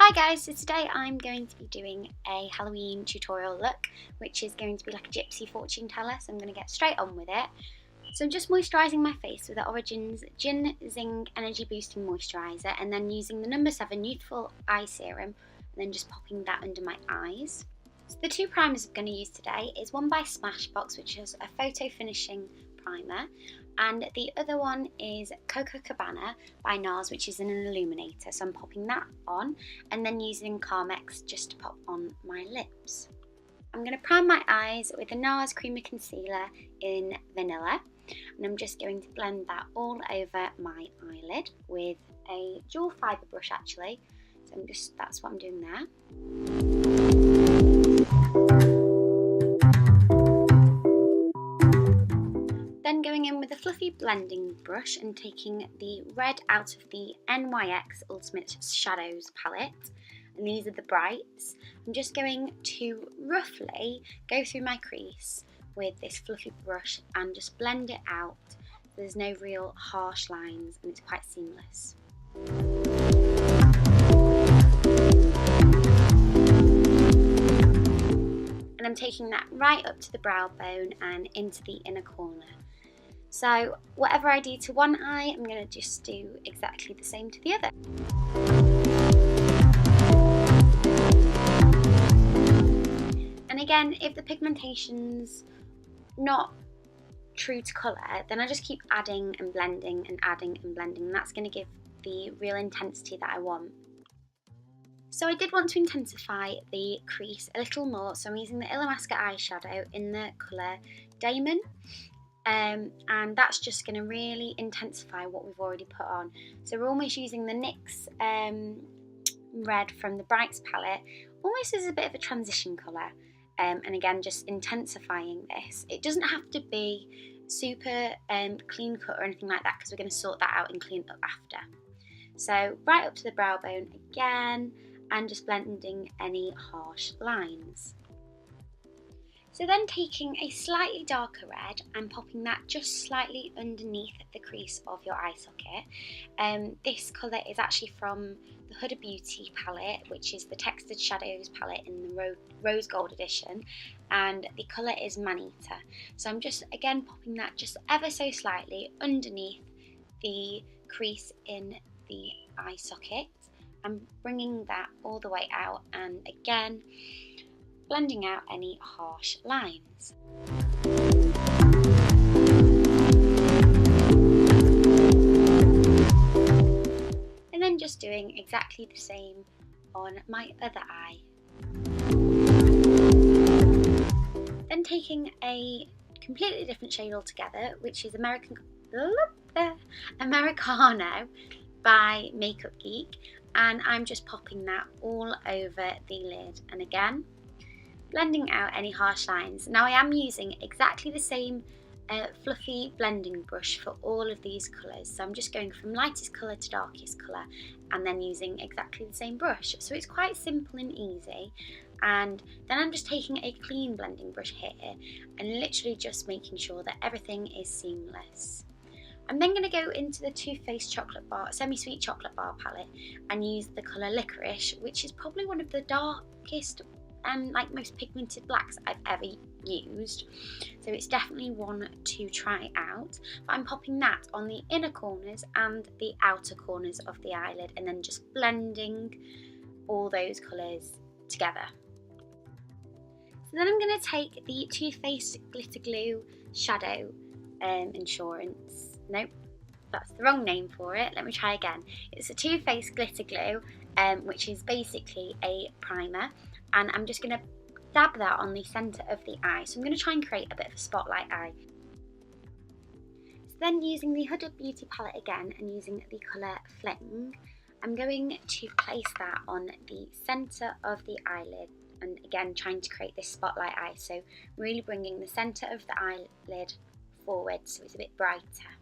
Hi guys, so today I'm going to be doing a Halloween tutorial look, which is going to be like a Gypsy fortune teller, so I'm going to get straight on with it. So I'm just moisturising my face with the Origins Ginzing Energy Boosting Moisturiser, and then using the No7 Youthful Eye Serum, and then just popping that under my eyes. So the two primers I'm going to use today is one by SmashBox, which is a photo finishing primer, and the other one is Cocapana by Nars, which is an illuminator. So I'm popping that on and then using Carmex just to pop on my lips. I'm going to prime my eyes with the Nars Creamy Concealer in Vanilla, and I'm just going to blend that all over my eyelid with a dual fibre brush actually. So that's what I'm doing there. Then going in with a fluffy blending brush and taking the red out of the NYX Ultimate Shadows palette, and these are the brights. I'm just going to roughly go through my crease with this fluffy brush and just blend it out so there's no real harsh lines and it's quite seamless. And I'm taking that right up to the brow bone and into the inner corner. So whatever I do to one eye, I'm going to just do exactly the same to the other. And again, if the pigmentation's not true to colour, then I just keep adding and blending and adding and blending, and that's going to give the real intensity that I want. So I did want to intensify the crease a little more, so I'm using the Illamasqua eyeshadow in the colour Daemon. And that's just going to really intensify what we've already put on. So we're almost using the NYX red from the Brights palette, almost as a bit of a transition colour. And again, just intensifying this. It doesn't have to be super clean cut or anything like that, because we're going to sort that out and clean it up after. So right up to the brow bone again, and just blending any harsh lines. So then taking a slightly darker red and popping that just slightly underneath the crease of your eye socket. This colour is actually from the HudaBeauty palette, which is the Textured Shadows palette in the Rose Gold edition, and the colour is Maneater. So I'm just again popping that just ever so slightly underneath the crease in the eye socket. I'm bringing that all the way out and again blending out any harsh lines. And then just doing exactly the same on my other eye. Then taking a completely different shade altogether, which is Americano by Makeup Geek, and I'm just popping that all over the lid, and again blending out any harsh lines. Now I am using exactly the same fluffy blending brush for all of these colours, so I'm just going from lightest colour to darkest colour and then using exactly the same brush. So it's quite simple and easy, and then I'm just taking a clean blending brush here and literally just making sure that everything is seamless. I'm then going to go into the Too Faced Chocolate Bar, Semi-Sweet Chocolate Bar palette and use the colour Liquorice, which is probably one of the darkest and most pigmented blacks I've ever used, so it's definitely one to try out. But I'm popping that on the inner corners and the outer corners of the eyelid and then just blending all those colours together. So then I'm going to take the Too Faced Glitter Glue Shadow Insurance. Nope, that's the wrong name for it. Let me try again. It's a Too Faced Glitter Glue, which is basically a primer, and I'm just going to dab that on the centre of the eye. So I'm going to try and create a bit of a spotlight eye. So then using the HudaBeauty palette again and using the colour Fling, I'm going to place that on the centre of the eyelid, and again trying to create this spotlight eye, so really bringing the centre of the eyelid forward so it's a bit brighter.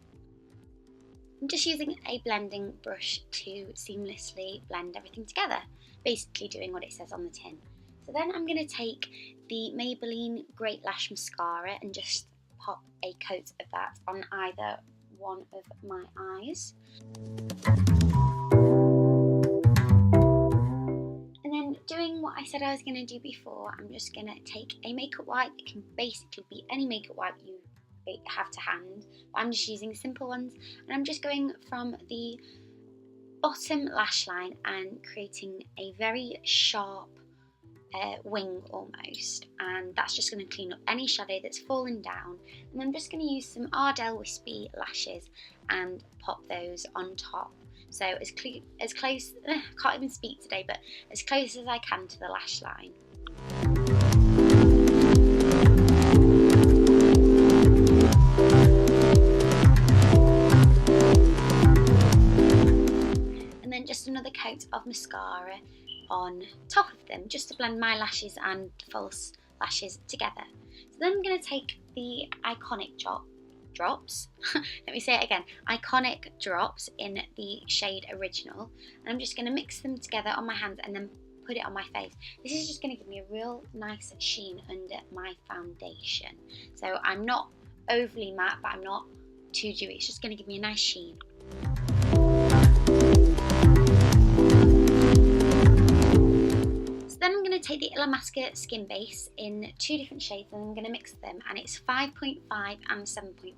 I'm just using a blending brush to seamlessly blend everything together, basically doing what it says on the tin. So then I'm going to take the Maybelline Great Lash Mascara and just pop a coat of that on either one of my eyes. what I said I was going to do before, I'm just going to take a makeup wipe. It can basically be any makeup wipe you have to hand, but I'm just using simple ones, and I'm just going from the bottom lash line and creating a very sharp wing almost, and that's just going to clean up any shadow that's fallen down. And I'm just going to use some Ardell Whispie lashes and pop those on top. So as close, I can't even speak today, but as close as I can to the lash line. And then just another coat of mascara on top of them, just to blend my lashes and false lashes together. So then I'm going to take the iconic drops, let me say it again, iconic drops in the shade Original, and I'm just going to mix them together on my hands and then put it on my face. This is just going to give me a real nice sheen under my foundation. So I'm not overly matte, but I'm not too dewy. It's just going to give me a nice sheen. Then I'm going to take the Illamasqua Skinbase in 2 different shades, and I'm going to mix them, and it's 5.5 and 7.5,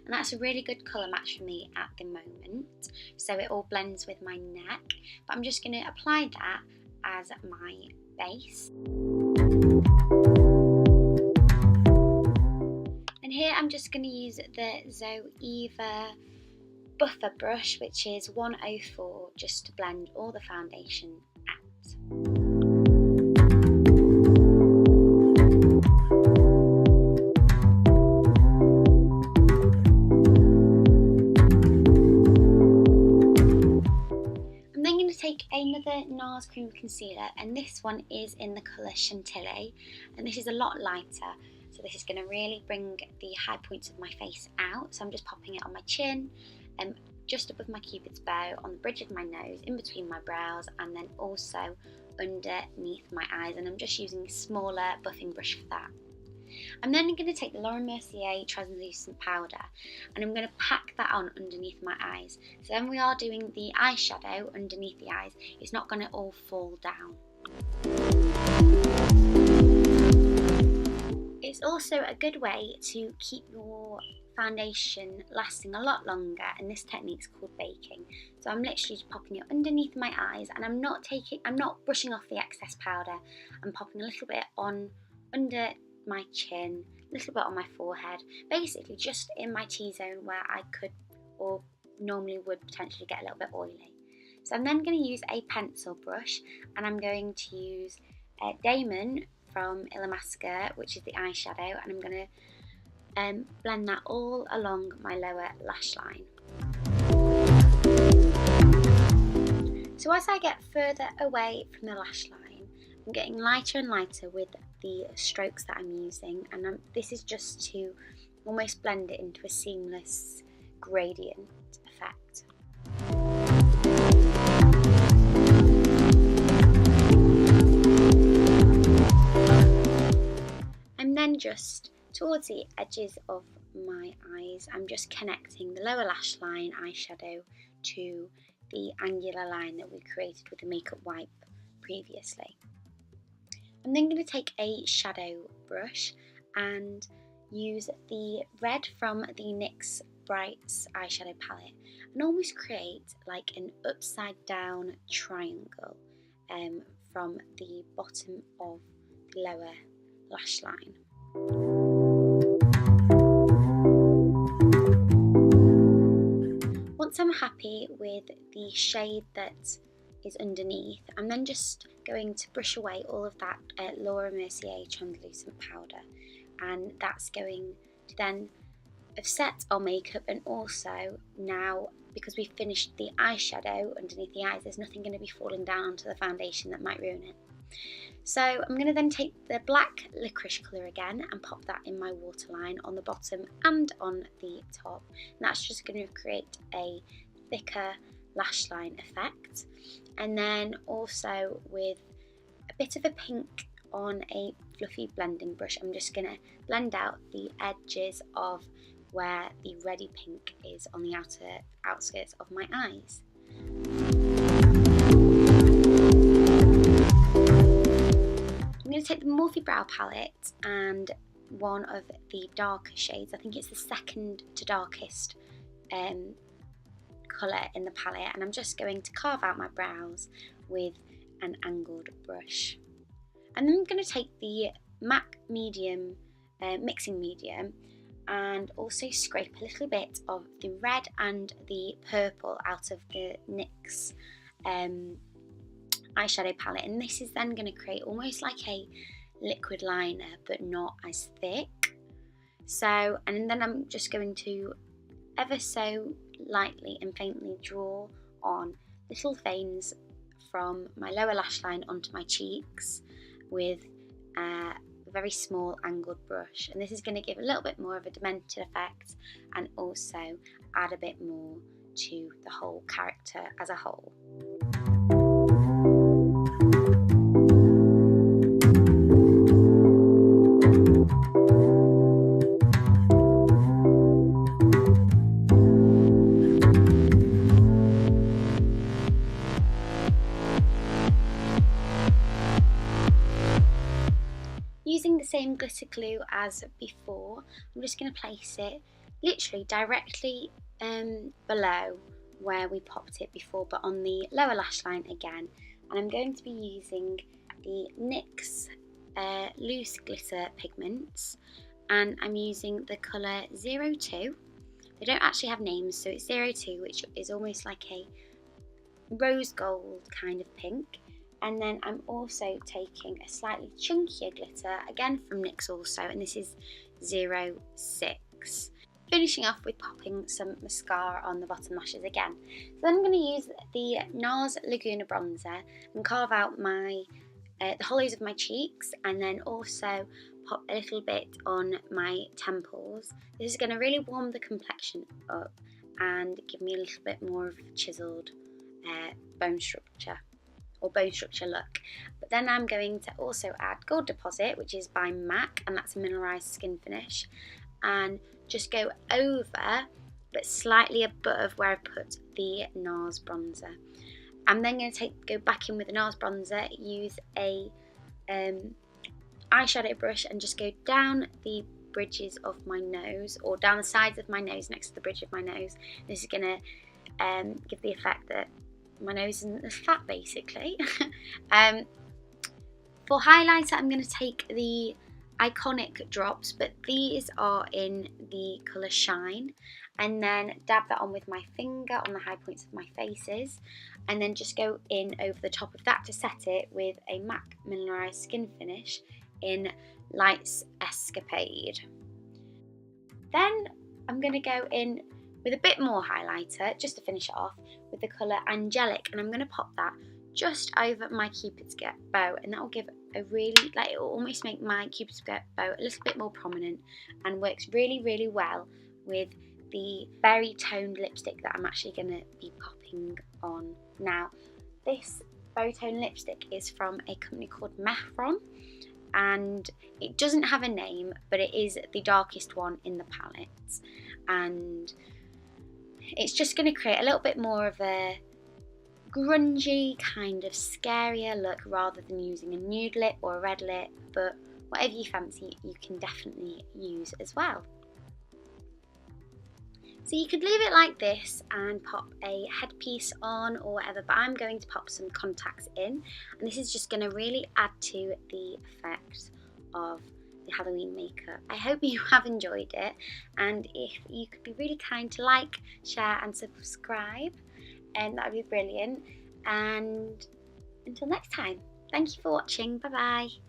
and that's a really good colour match for me at the moment, so it all blends with my neck. But I'm just going to apply that as my base. And here I'm just going to use the Zoeva Buffer brush, which is 104, just to blend all the foundation out. Take another Nars cream concealer, and this one is in the colour Chantilly, and this is a lot lighter, so this is going to really bring the high points of my face out. So I'm just popping it on my chin, just above my cupid's bow, on the bridge of my nose, in between my brows, and then also underneath my eyes, and I'm just using a smaller buffing brush for that. I'm then going to take the Laura Mercier translucent powder, and I'm going to pack that on underneath my eyes. So when we are doing the eyeshadow underneath the eyes, it's not going to all fall down. It's also a good way to keep your foundation lasting a lot longer, and this technique is called baking. So I'm literally just popping it underneath my eyes, and I'm not brushing off the excess powder. I'm popping a little bit on under my chin, a little bit on my forehead, basically just in my T-zone where I could or normally would potentially get a little bit oily. So I'm then going to use a pencil brush, and I'm going to use Daemon from Illamasqua, which is the eyeshadow, and I'm going to blend that all along my lower lash line. So as I get further away from the lash line, I'm getting lighter and lighter with the strokes that I'm using, and this is just to almost blend it into a seamless gradient effect. And then just towards the edges of my eyes, I'm just connecting the lower lash line eyeshadow to the angular line that we created with the makeup wipe previously. I'm then going to take a shadow brush and use the red from the NYX Brights eyeshadow palette and almost create like an upside down triangle from the bottom of the lower lash line. Once I'm happy with the shade that is underneath, I'm then just going to brush away all of that Laura Mercier translucent powder, and that's going to then set our makeup, and also now because we've finished the eyeshadow underneath the eyes, there's nothing going to be falling down onto the foundation that might ruin it. So I'm going to then take the black Liquorice colour again and pop that in my waterline on the bottom and on the top, and that's just going to create a thicker lash line effect. And then also with a bit of a pink on a fluffy blending brush, I'm just going to blend out the edges of where the reddy pink is on the outer outskirts of my eyes. the brow palette and one of the darker shades. I think it's the second to darkest colour in the palette, and I'm just going to carve out my brows with an angled brush. And then I'm going to take the MAC medium mixing medium and also scrape a little bit of the red and the purple out of the NYX eyeshadow palette, and this is then going to create almost like a liquid liner but not as thick. So, and then I'm just going to ever so lightly and faintly draw on little veins from my lower lash line onto my cheeks with a very small angled brush, and this is going to give a little bit more of a demented effect and also add a bit more to the whole character as a whole. Using the same glitter glue as before, I'm just going to place it literally directly below where we popped it before, but on the lower lash line again. And I'm going to be using the NYX Loose Glitter pigments, and I'm using the colour 02. They don't actually have names, so it's 02, which is almost like a rose gold kind of pink. And then I'm also taking a slightly chunkier glitter, again from NYX also, and this is 06. Finishing off with popping some mascara on the bottom lashes again. So then I'm going to use the Nars Laguna bronzer and carve out my the hollows of my cheeks, and then also pop a little bit on my temples. This is going to really warm the complexion up and give me a little bit more of a chiseled bone structure look. But then I'm going to also add Gold Deposit, which is by MAC, and that's a mineralized skin finish, and just go over but slightly above where I put the Nars bronzer. I'm then going to go back in with the Nars bronzer, use a eyeshadow brush and just go down the bridges of my nose, or down the sides of my nose next to the bridge of my nose. This is going to give the effect that my nose isn't as fat, basically. For highlighter, I'm going to take the Iconic drops, but these are in the colour Shine, and then dab that on with my finger on the high points of my faces, and then just go in over the top of that to set it with a MAC mineralized skin finish in Lights Escapade. Then I'm going to go in with a bit more highlighter just to finish it off with the colour Angelic, and I'm going to pop that just over my Cupid's bow, and that will give a really, like, it will almost make my Cupid's bow a little bit more prominent, and works really, really well with the berry toned lipstick that I'm actually going to be popping on now. This berry toned lipstick is from a company called Mehron, and it doesn't have a name, but it is the darkest one in the palette, and it's just going to create a little bit more of a grungy, kind of scarier look rather than using a nude lip or a red lip, but whatever you fancy you can definitely use as well. So you could leave it like this and pop a headpiece on or whatever, but I'm going to pop some contacts in, and this is just going to really add to the effect of the Halloween makeup. I hope you have enjoyed it, and if you could be really kind to like, share and subscribe, and that would be brilliant. And until next time, thank you for watching. Bye bye.